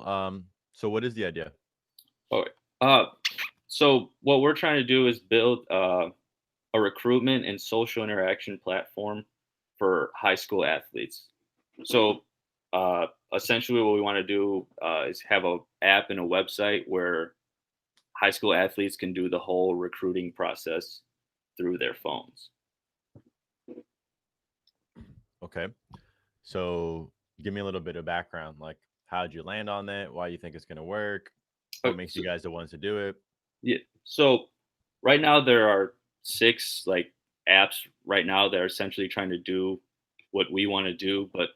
well, so what is the idea? Okay. Uh, so what we're trying to do is build a recruitment and social interaction platform for high school athletes. So essentially, what we want to do is have a app and a website where high school athletes can do the whole recruiting process through their phones. Okay. So give me a little bit of background. Like, how'd you land on that? Why you think it's gonna work? What makes you So, guys the ones to do it? yeah. So right now there are six like apps right now that are essentially trying to do what we want to do, but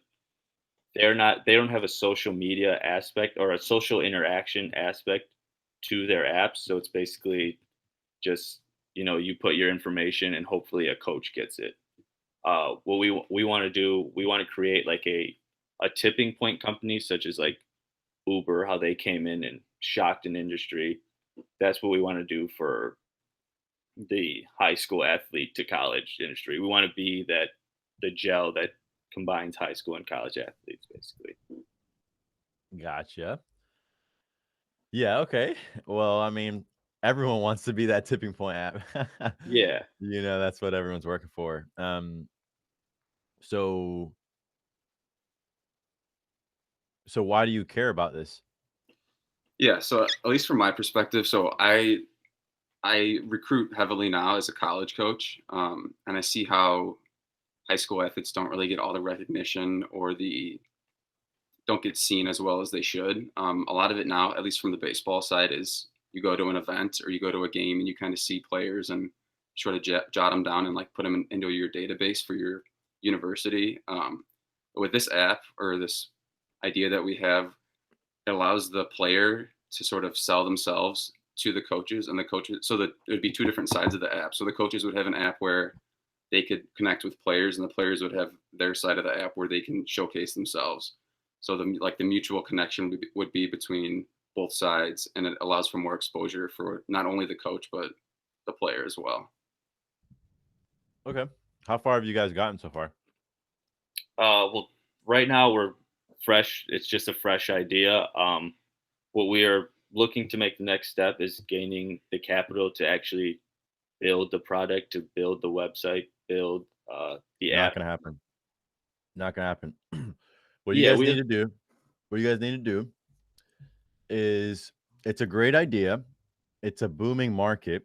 they don't have a social media aspect or a social interaction aspect to their apps. So it's basically just, you put your information and hopefully a coach gets it. What we want to do, we want to create like a tipping point company, such as like Uber, how they came in and shocked an industry. That's what we want to do for the high school athlete to college industry. We want to be that the gel that combines high school and college athletes, basically. Gotcha. Yeah, okay. Well, I mean, everyone wants to be that tipping point app. Yeah. That's what everyone's working for. So so why do you care about this? Yeah, so at least from my perspective, so I recruit heavily now as a college coach, and I see how high school athletes don't really get all the recognition or the don't get seen as well as they should. A lot of it now, at least from the baseball side, is you go to an event or you go to a game and you kind of see players and sort of jot them down and like put them into your database for your university. With this app or this idea that we have, it allows the player to sort of sell themselves to the coaches and the coaches, so that there'd be two different sides of the app. So the coaches would have an app where they could connect with players and the players would have their side of the app where they can showcase themselves. So the mutual connection would be between both sides, and it allows for more exposure for not only the coach but the player as well. Okay. How far have you guys gotten so far? Well, right now we're fresh. It's just a fresh idea. What we are looking to make the next step is gaining the capital to actually build the product, to build the website, build the Not app. gonna happen. Not gonna happen. What you Yeah, guys we need to do, what you guys need to do is it's a great idea. It's a booming market.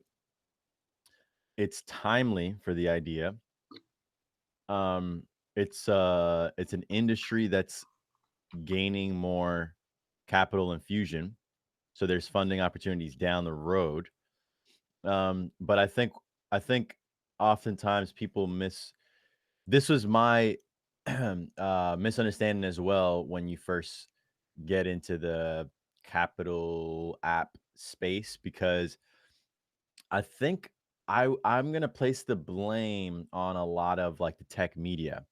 It's timely for the idea. Um, it's an industry that's gaining more capital infusion. So there's funding opportunities down the road. But I think oftentimes people miss this was my misunderstanding as well when you first get into the capital app space because I think I'm gonna place the blame on a lot of like the tech media,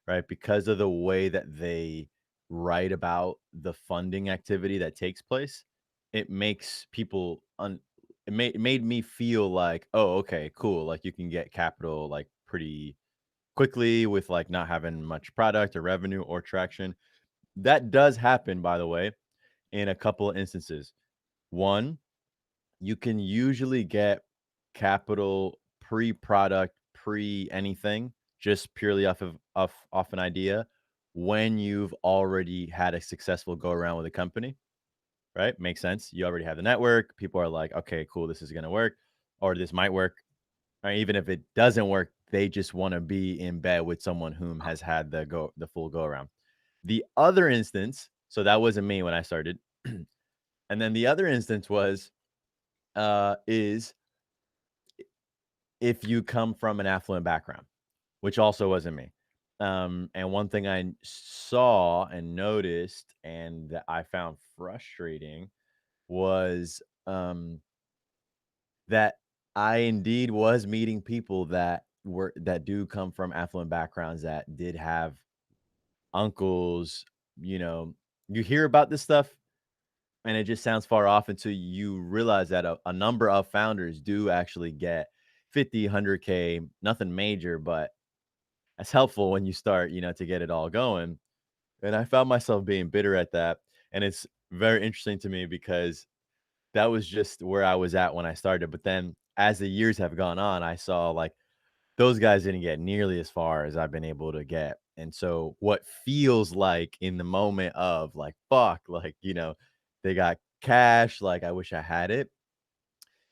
right? Because of the way that they write about the funding activity that takes place, it makes people it made me feel like, oh, okay, cool. Like you can get capital like pretty quickly with like not having much product or revenue or traction. That does happen, by the way, in a couple of instances. One, you can usually get capital pre-product, pre-anything, just purely off an idea when you've already had a successful go around with a company, right? Makes sense. You already have the network. People are like, okay, cool, this is gonna work, or this might work. Right? Even if it doesn't work, they just want to be in bed with someone whom has had the full go around. The other instance, so that wasn't me when I started. And then the other instance was is if you come from an affluent background, which also wasn't me. And one thing I saw and noticed and that I found frustrating was that I indeed was meeting people that do come from affluent backgrounds that did have uncles, you know, you hear about this stuff and it just sounds far off until you realize that a number of founders do actually get 50, 100K, nothing major, but that's helpful when you start, to get it all going. And I found myself being bitter at that. And very interesting to me because that was just where I was at when I started. But then as the years have gone on, I saw like those guys didn't get nearly as far as I've been able to get. And so what feels like in the moment of like, fuck, like, they got cash, like I wish I had it.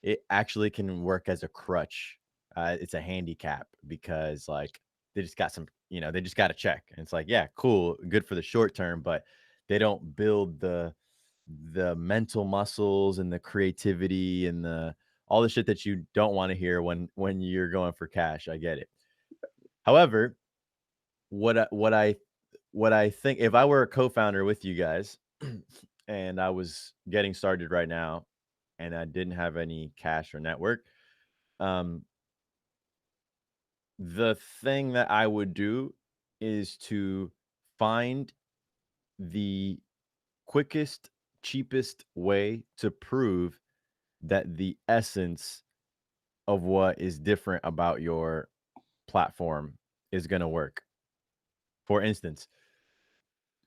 It actually can work as a crutch. It's a handicap because like they just got some, they just got a check. And it's like, yeah, cool, good for the short term, but they don't build the mental muscles and the creativity and the all the shit that you don't want to hear when you're going for cash. I get it. However, what I think if I were a co-founder with you guys and I was getting started right now and I didn't have any cash or network, um, the thing that I would do is to find the quickest, cheapest way to prove that the essence of what is different about your platform is going to work. For instance,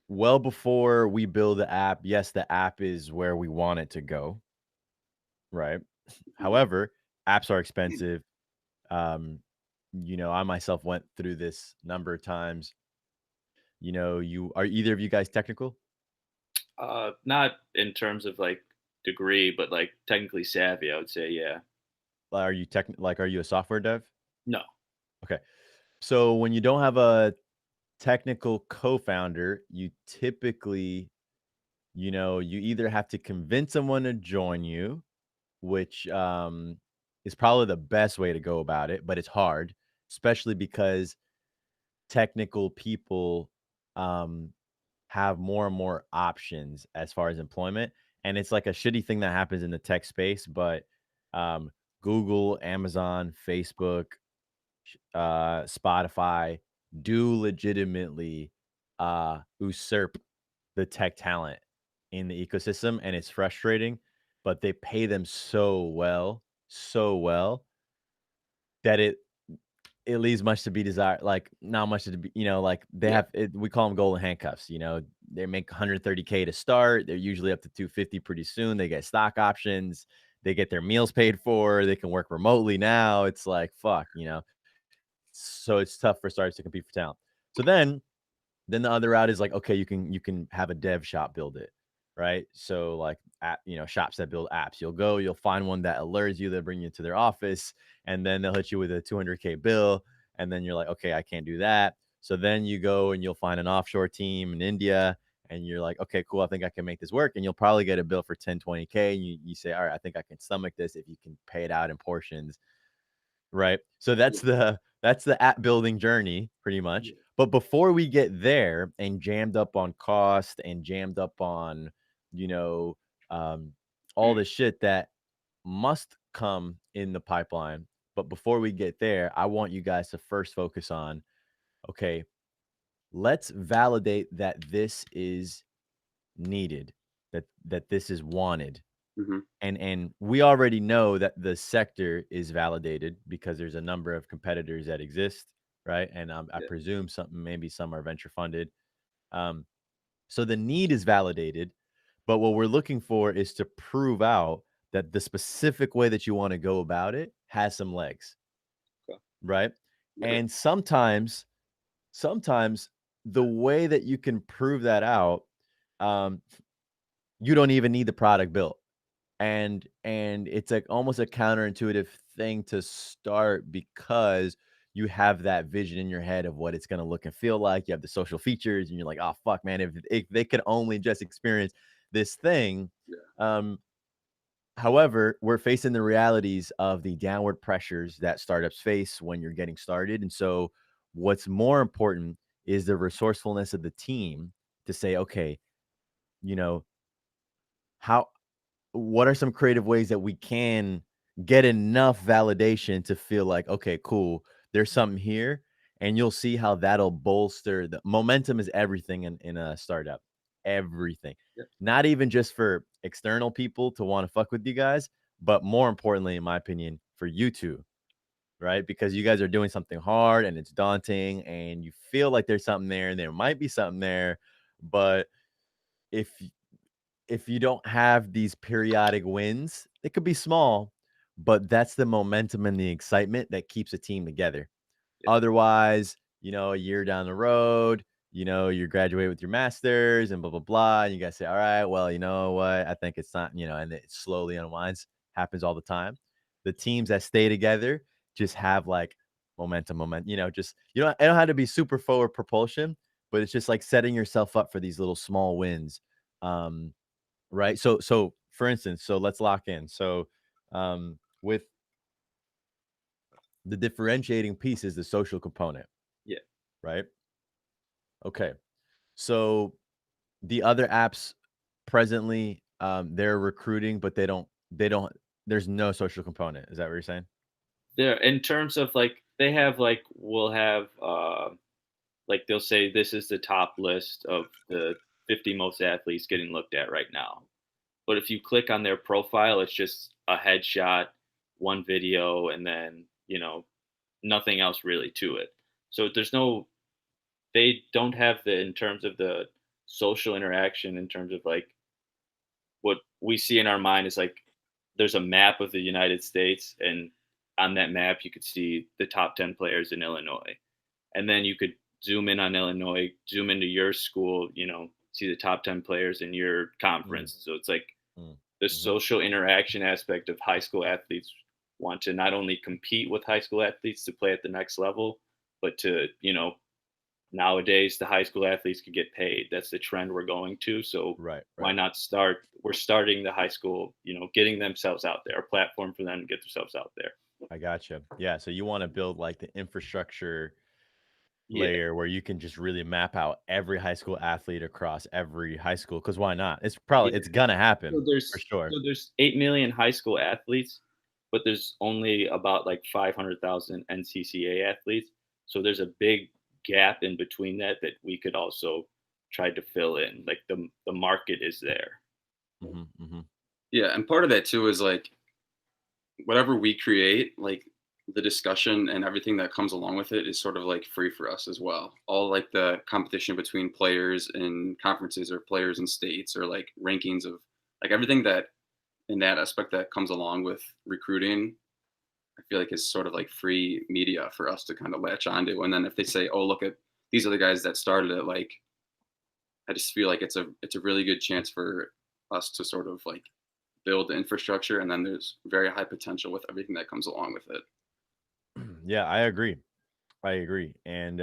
well before we build the app, yes, the app is where we want it to go, right? Mhm. However, apps are expensive. I myself went through this number of times. You are either of you guys technical? Not in terms of like degree, but like technically savvy, I would say, yeah. Are you are you a software dev? No. Okay. So when you don't have a technical co-founder, you typically, you either have to convince someone to join you, which is probably the best way to go about it, but it's hard, especially because technical people um, have more and more options as far as employment. And it's like a shitty thing that happens in the tech space, but um, Google, Amazon, Facebook, Spotify do legitimately usurp the tech talent in the ecosystem, and it's frustrating, but they pay them so well that it leaves much to be desired. Like not much to be, like they Yeah. have it, we call them golden handcuffs. They make 130K to start. They're usually up to 250 pretty soon. They get stock options. They get their meals paid for. They can work remotely now. It's like fuck. So it's tough for startups to compete for talent. So then the other route is like, okay, you can have a dev shop build it, right? So like shops that build apps. You'll find one that alerts you, they'll bring you to their office, and then they'll hit you with a 200K bill, and then you're like, okay, I can't do that. So then you go and you'll find an offshore team in India, and you're like, okay, cool, I think I can make this work, and you'll probably get a bill for 10, 20K, and you say, all right, I think I can stomach this if you can pay it out in portions. Right? So Yeah. that's the app building journey pretty much. Yeah. But before we get there and jammed up on cost and jammed up on, you know, um, all the shit that must come in the pipeline, but before we get there, I want you guys to first focus on, okay, let's validate that this is needed, that this is wanted, Mhm. and we already know that the sector is validated because there's a number of competitors that exist, right? And I Yeah. presume maybe some are venture funded. Um, so the need is validated, but what we're looking for is to prove out that the specific way that you want to go about it has some legs, Okay. right? Sure. And sometimes the way that you can prove that out, um, you don't even need the product built. And it's like almost a counterintuitive thing to start because you have that vision in your head of what it's going to look and feel like. You have the social features and you're like, oh fuck man, if they could only just experience this thing. Yeah. um However, we're facing the realities of the downward pressures that startups face when you're getting started. And so what's more important is the resourcefulness of the team to say, okay, you know how what are some creative ways that we can get enough validation to feel like, okay, cool, there's something here, and you'll see how that'll bolster the momentum is everything in a startup. Everything. Yeah. Not even just for external people to want to fuck with you guys, but more importantly, in my opinion, for you two, right? Because you guys are doing something hard and it's daunting and you feel like there's something there and there might be something there, but if if you don't have these periodic wins, it could be small, but that's the momentum and the excitement that keeps a team together. Yeah. Otherwise, a year down the road, you graduate with your master's and blah, blah, blah. And you guys say, all right, well, you know what? I think it's not, and it slowly unwinds, happens all the time. The teams that stay together just have like momentum, just, it don't have to be super forward propulsion, but it's just like setting yourself up for these little small wins. Um, right. So for instance, so let's lock in. So, with the differentiating piece is the social component, Yeah. right? Okay. So the other apps presently, they're recruiting, but they don't there's no social component. Is that what you're saying? There, in terms of like, they have like, we'll have like, they'll say this is the top list of the 50 most athletes getting looked at right now. But if you click on their profile, it's just a headshot, one video, and then, nothing else really to it. So there's no, they don't have the, in terms of the social interaction, in terms of like what we see in our mind is like, there's a map of the United States, and on that map you could see the top 10 players in Illinois. And then you could zoom in on Illinois, zoom into your school, see the top 10 players in your Mm, conference. So it's like mm, the mhm. social interaction aspect of high school athletes want to not only compete with high school athletes to play at the next level, but to, nowadays the high school athletes could get paid. That's the trend we're going to. So Right, why right. not start? We're starting the high school, getting themselves out there, a platform for them to get themselves out there. I gotcha. Yeah. So you want to build like the infrastructure Yeah. layer where you can just really map out every high school athlete across every high school. Because why not? It's gonna So happen for there's sure. so there's 8 million high school athletes, but there's only about like 500,000 NCCA athletes. So there's a big gap in between that we could also try to fill in. Like the market is there. Hmm, hmm. Yeah, and part of that too is like whatever we create, like the discussion and everything that comes along with it is sort of like free for us as well. All like the competition between players in conferences or players in states or like rankings of like everything that in that aspect that comes along with recruiting, I feel like is sort of like free media for us to kind of latch onto. And then if they say, "Oh, look at these are the guys that started it," like I just feel like it's a really good chance for us to sort of like build the infrastructure, and then there's very high potential with everything that comes along with it. Yeah, I agree. I agree. And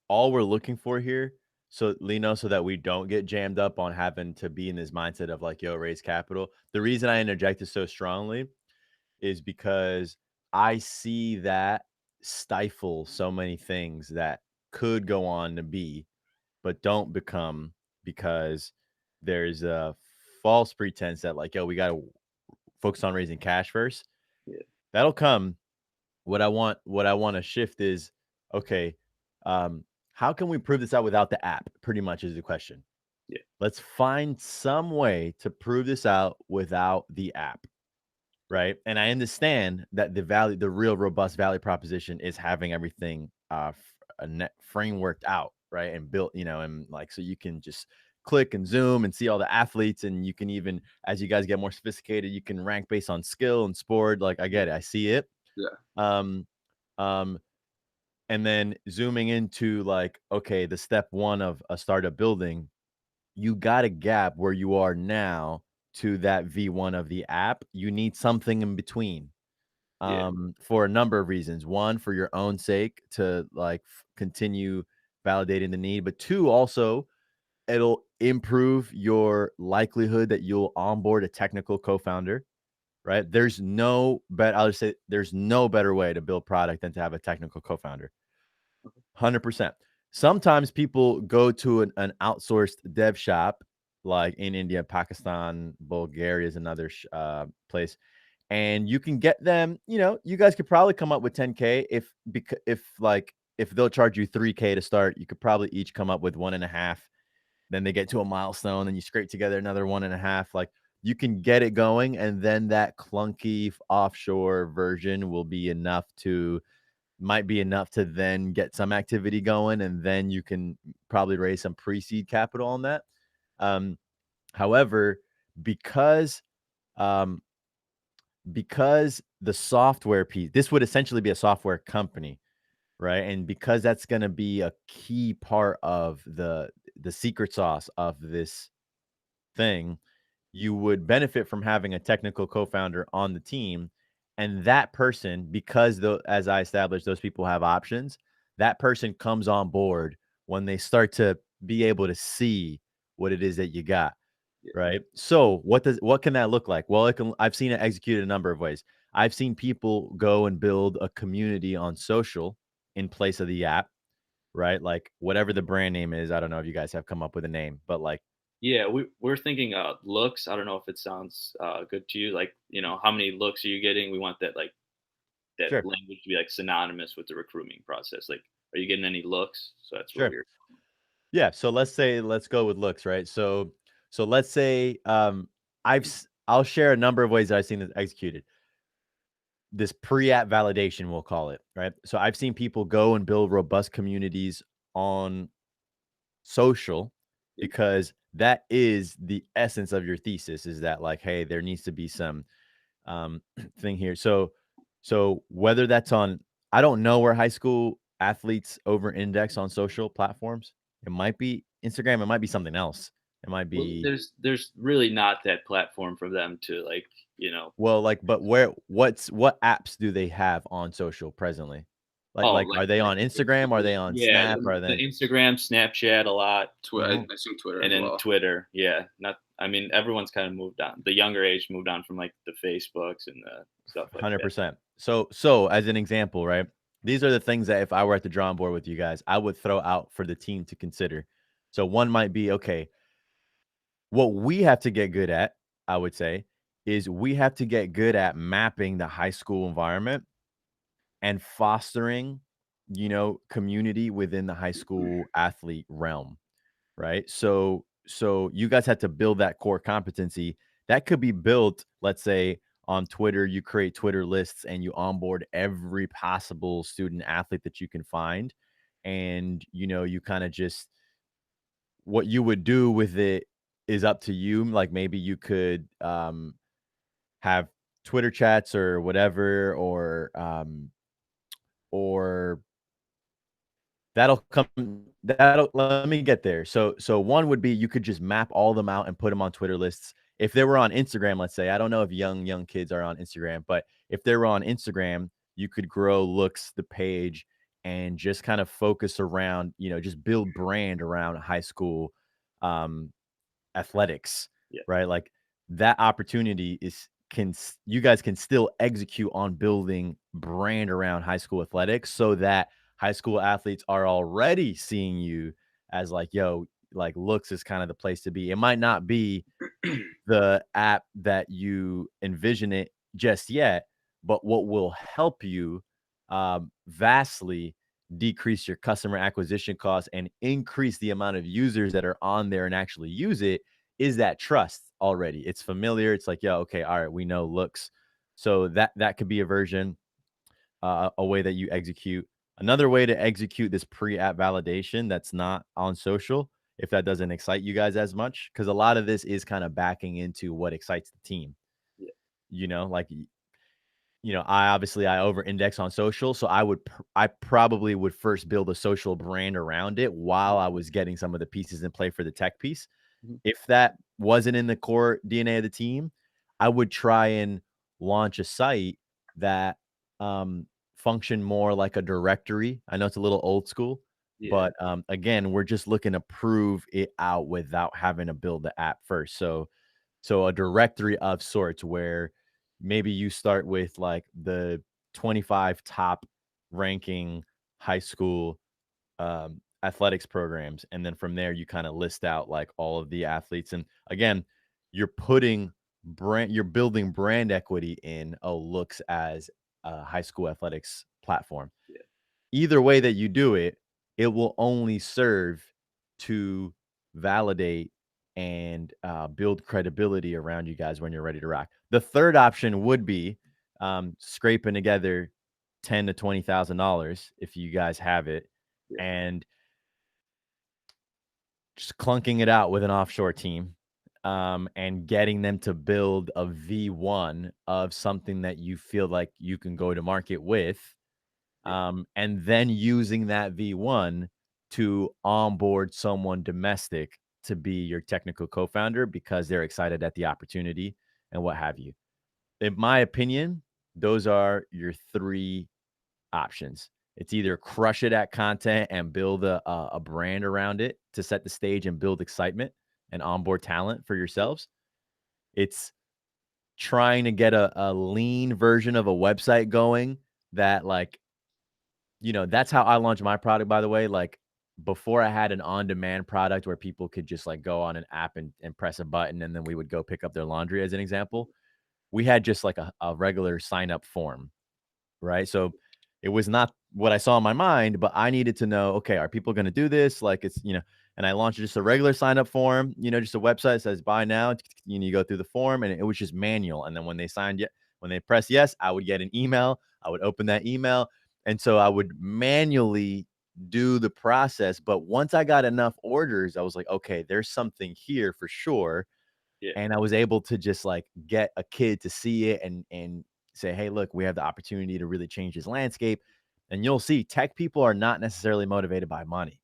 all we're looking for here, so Lino, so that we don't get jammed up on having to be in this mindset of like, yo, raise capital. The reason I interjected so strongly is because I see that stifle so many things that could go on to be, but don't become because there's a false pretense that like, yo, we got to focus on raising cash first. Yeah, That'll come. What I want to shift is, okay, how can we prove this out without the app? Pretty much is the question. yeah, Let's find some way to prove this out without the app, right? And I understand that the real robust value proposition is having everything a net frameworked out, right? And built, and like so you can just click and zoom and see all the athletes, and you can even, as you guys get more sophisticated, you can rank based on skill and sport. Like I get it, I see it. Yeah. Um, um, and then zooming into like, okay, the step one of a startup building, you got a gap where you are now to that V1 of the app. You need something in between, yeah, for a number of reasons. One, for your own sake to like continue validating the need, but two, also it'll improve your likelihood that you'll onboard a technical co-founder, right? I'll just say there's no better way to build product than to have a technical co-founder. 100%. Sometimes people go to an outsourced dev shop like in India, Pakistan, Bulgaria is another place, and you can get them. You guys could probably come up with 10K if they'll charge you 3K to start. You could probably each come up with 1.5. Then they get to a milestone, and you scrape together another 1.5. Like you can get it going, and then that clunky offshore version will be enough to might be enough to then get some activity going, and then you can probably raise some pre-seed capital on that. Um, However, because um, because the software piece, this would essentially be a software company, right? And because that's going to be a key part of the secret sauce of this thing, you would benefit from having a technical co-founder on the team. And that person, because as I established, those people have options, that person comes on board when they start to be able to see what it is that you got. Yeah. Right. So what can that look like? Well, I've seen it executed a number of ways. I've seen people go and build a community on social in place of the app, right? Like whatever the brand name is. I don't know if you guys have come up with a name, but like Yeah, we're thinking looks. I don't know if it sounds good to you. Like, how many looks are you getting? We want that like that sure, language to be like synonymous with the recruiting process. Like, are you getting any looks? So that's what sure. we're. Yeah. So let's go with looks, right? So let's say I'll share a number of ways that I've seen this executed. This pre-app validation, we'll call it, right? So I've seen people go and build robust communities on social Yeah. because that is the essence of your thesis is that like, hey, there needs to be some thing here. So whether that's on, I don't know where high school athletes over index on social platforms. It might be Instagram, it might be something else. It might Well, be there's really not that platform for them to like, well, like, but what apps do they have on social presently? oh, Like are they like on Instagram? Are they on yeah, Snap? Are the they Instagram, Snapchat a lot, Mhm. I assume Twitter and as then well. Twitter. Yeah, not. I mean, everyone's kind of moved on. The younger age moved on from like the Facebooks and the stuff like that. 100%. So as an example, right? These are the things that if I were at the drawing board with you guys, I would throw out for the team to consider. So one might be, okay, what we have to get good at, I would say, is we have to get good at mapping the high school environment and fostering, community within the high school athlete realm, right? So you guys had to build that core competency that could be built, let's say on Twitter, you create Twitter lists and you onboard every possible student athlete that you can find. And you kind of just what you would do with it is up to you. Like maybe you could have Twitter chats or whatever, or that'll let me get there. So one would be you could just map all of them out and put them on Twitter lists. If they were on Instagram, let's say, I don't know if young kids are on Instagram, but if they were on Instagram, you could grow looks the page and just kind of focus around, just build brand around high school um athletics, Yeah, right? Like that opportunity you guys can still execute on building brand around high school athletics so that high school athletes are already seeing you as like, yo, like looks is kind of the place to be. It might not be the app that you envision it just yet, but what will help you vastly decrease your customer acquisition costs and increase the amount of users that are on there and actually use it is that trust already. It's familiar. It's like, yeah, okay, all right, we know looks. So that could be a version, a way that you execute. Another way to execute this pre-app validation that's not on social, if that doesn't excite you guys as much, because a lot of this is kind of backing into what excites the team. yeah, Like I over index on social, so I probably would first build a social brand around it while I was getting some of the pieces in play for the tech piece. mhm, If that wasn't in the core DNA of the team, I would try and launch a site that functioned more like a directory. I know it's a little old school, yeah, but again, we're just looking to prove it out without having to build the app first. So a directory of sorts where maybe you start with like the 25 top ranking high school athletics programs. And then from there, you kind of list out like all of the athletes. And again, you're building brand equity in looks as a high school athletics platform. yeah, Either way that you do it, it will only serve to validate and build credibility around you guys when you're ready to rock. The third option would be scraping together $10,000 to $20,000 if you guys have it, yeah. and just clunking it out with an offshore team. and getting them to build a V1 of something that you feel like you can go to market with, Yeah. and then using that V1 to onboard someone domestic to be your technical co-founder because they're excited at the opportunity and what have you. In my opinion, those are your 3 options. It's either crush it at content and build a brand around it to set the stage and build excitement and onboard talent for Yeah. yourselves. It's trying to get a lean version of a website going that, like, that's how I launched my product, by the way. Like, before I had an on-demand product where people could just, like, go on an app and press a button, and then we would go pick up their laundry as an example. We had just, like, a regular sign-up form. Right? So, it was not what I saw in my mind, but I needed to know, okay, are people gonna do this? Like, and I launched just a regular sign up form, just a website that says buy now. You go through the form and it was just manual. And then when they press yes, I would get an email. I would open that email. And so I would manually do the process. But once I got enough orders, I was like, okay, there's something here for sure, Yeah. and I was able to just, like, get a kid to see it and say, "Hey, look, we have the opportunity to really change this landscape." And you'll see tech people are not necessarily motivated by money.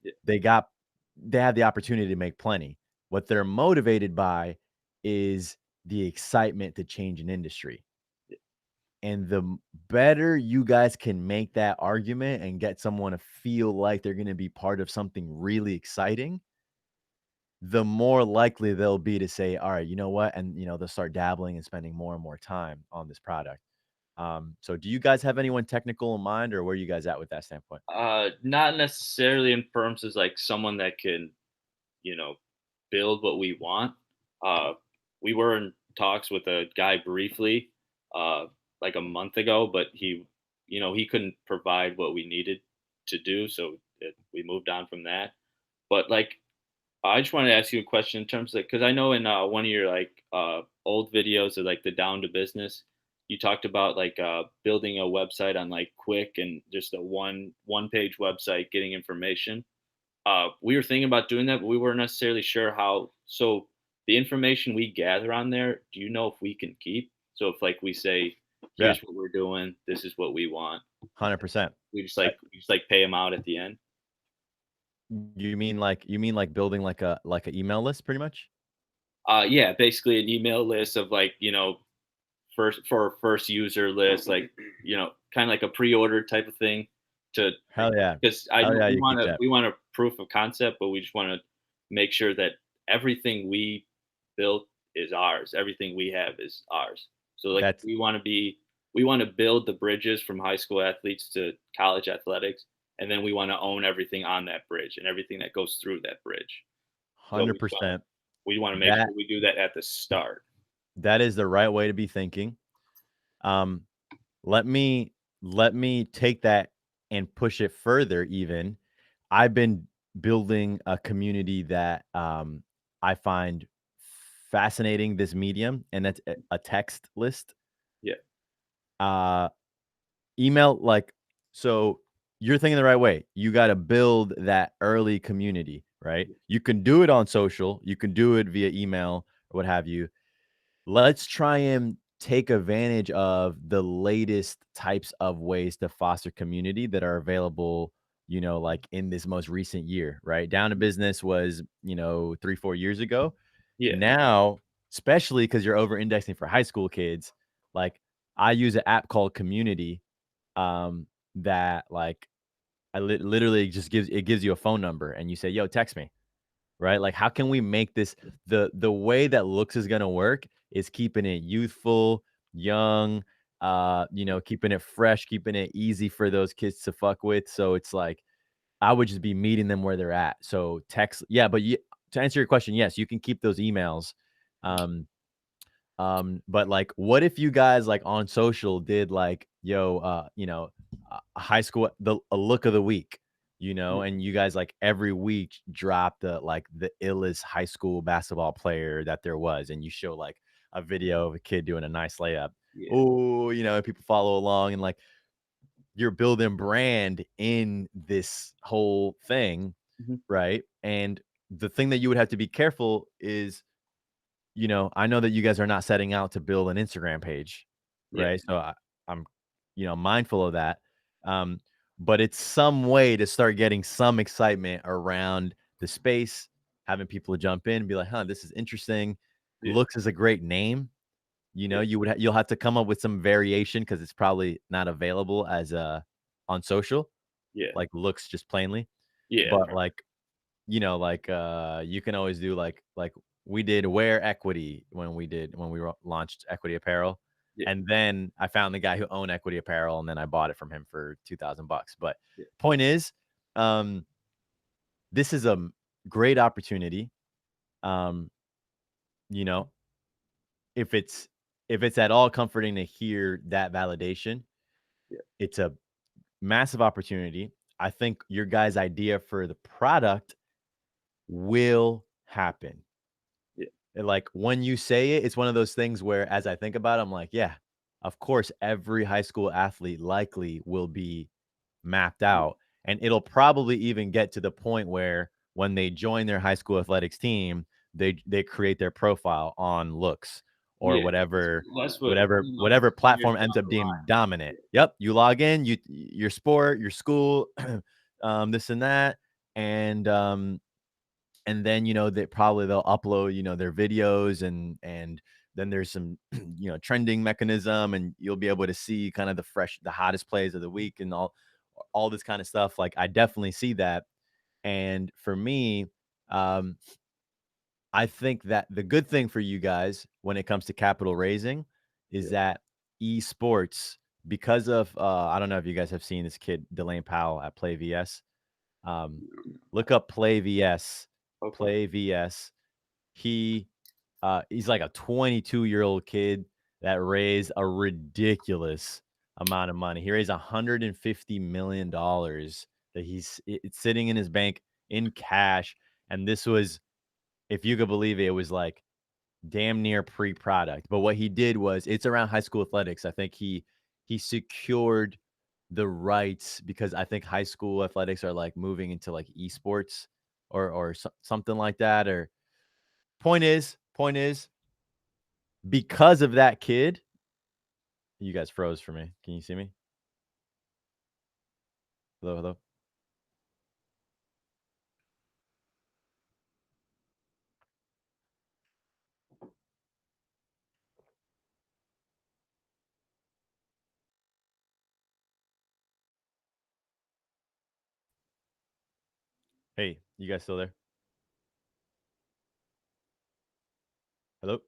Yeah. They got they have the opportunity to make plenty. What they're motivated by is the excitement to change an industry. Yeah. And better you guys can make that argument and get someone to feel like they're gonna be part of something really exciting, the more likely they'll be to say, "All right, you know what?" And, they'll start dabbling and spending more and more time on this product. So do you guys have anyone technical in mind, or where are you guys at with that standpoint? Not necessarily in firms as like someone that can, you know, build what we want. Uh, we were in talks with a guy briefly, uh, like a month ago, but he couldn't provide what we needed to do, so we moved on from that. But like, I just wanted to ask you a question in terms of because I know in one of your like old videos of like the down to business, you talked about like building a website on like quick and just a one page website getting information. We were thinking about doing that, but we weren't necessarily sure how. So the information we gather on there, do you know if we can keep? So if like we say, Yeah, here's what we're doing, this is what we want, 100%. we just like pay them out at the end. You mean like building like a email list pretty much? Yeah, basically an email list of like first user list, like kind of like a pre-order type of thing to Hell yeah. because I Hell know yeah, we you want keep to that. we want a proof of concept, but we just want to make sure that everything we built is ours. Everything we have is ours. So like That's we want to build the bridges from high school athletes to college athletics, and then we want to own everything on that bridge and everything that goes through that bridge. So we want to 100%. we want to make That sure we do that at the start. that is the right way to be thinking. Um, let me let me take that and push it further even. I've been building a community that, I find fascinating, this medium, and that's a text list. Yeah. Uh, email, like, so you're thinking the right way. You gotta build that early community, right? You can do it on social, you can do it via email or what have you. Let's try and take advantage of the latest types of ways to foster community that are available, like in this most recent year, right? Down to business was, 3, 4 years ago. Yeah. Now, especially because you're over indexing for high school kids, like, I use an app called Community, that, like, I literally just gives you a phone number and you say, "Yo, text me." Right? Like, how can we make this the way that looks is gonna work is keeping it youthful, young, keeping it fresh, keeping it easy for those kids to fuck with. So it's like, I would just be meeting them where they're at. So text, yeah, but to answer your question, yes, you can keep those emails. Um, but, like, what if you guys, like, on social did, like, yo, a high school a look of the week, Mhm. and you guys, like, every week drop the illest high school basketball player that there was, and you show, like, a video of a kid doing a nice layup. Yeah. Oh, and people follow along, and, like, you're building brand in this whole thing, Mhm. right? And the thing that you would have to be careful is, I know that you guys are not setting out to build an Instagram page, Yeah, right? So I'm, mindful of that. Um, but it's some way to start getting some excitement around the space, having people jump in and be like, huh, this is interesting. yeah, Looks is a great name. yeah, You'll have to come up with some variation because it's probably not available as on social, yeah, like looks just plainly. yeah, But like, you can always do like we did wear equity when we launched equity apparel. yeah, And then I found the guy who owned equity apparel and then I bought it from him for $2,000. But yeah, point is, um, this is a great opportunity. Um, you know, if it's at all comforting to hear that validation, yeah, it's a massive opportunity. I think your guys' idea for the product will happen. yeah, And, like, when you say it, it's one of those things where as I think about it, I'm like, "Yeah, of course, every high school athlete likely will be mapped yeah, out," and it'll probably even get to the point where when they join their high school athletics team, they create their profile on looks or yeah. whatever That's what whatever you know, whatever years platform ends down up the being line. dominant. Yeah, Yep, you log in, your sport, your school, this and that, and, and then they'll upload their videos, and then there's some trending mechanism, and you'll be able to see kind of the hottest plays of the week and all this kind of stuff. Like, I definitely see that. And for me, um I think that the good thing for you guys when it comes to capital raising is yeah. that esports, because of I don't know if you guys have seen this kid Delane Powell at Play VS. Look up Play VS. Okay. Play VS. He's like a 22-year-old kid that raised a ridiculous amount of money. He raised $150 million that it's sitting in his bank in cash. And this was, if you could believe it, it was like damn near pre-product. But what he did was, it's around high school athletics. I think he secured the rights because I think high school athletics are like moving into like esports or something like that. Or point is, because of that kid, you guys froze for me. Can you see me? Hello, hello. Hey, you guys still there? Hello.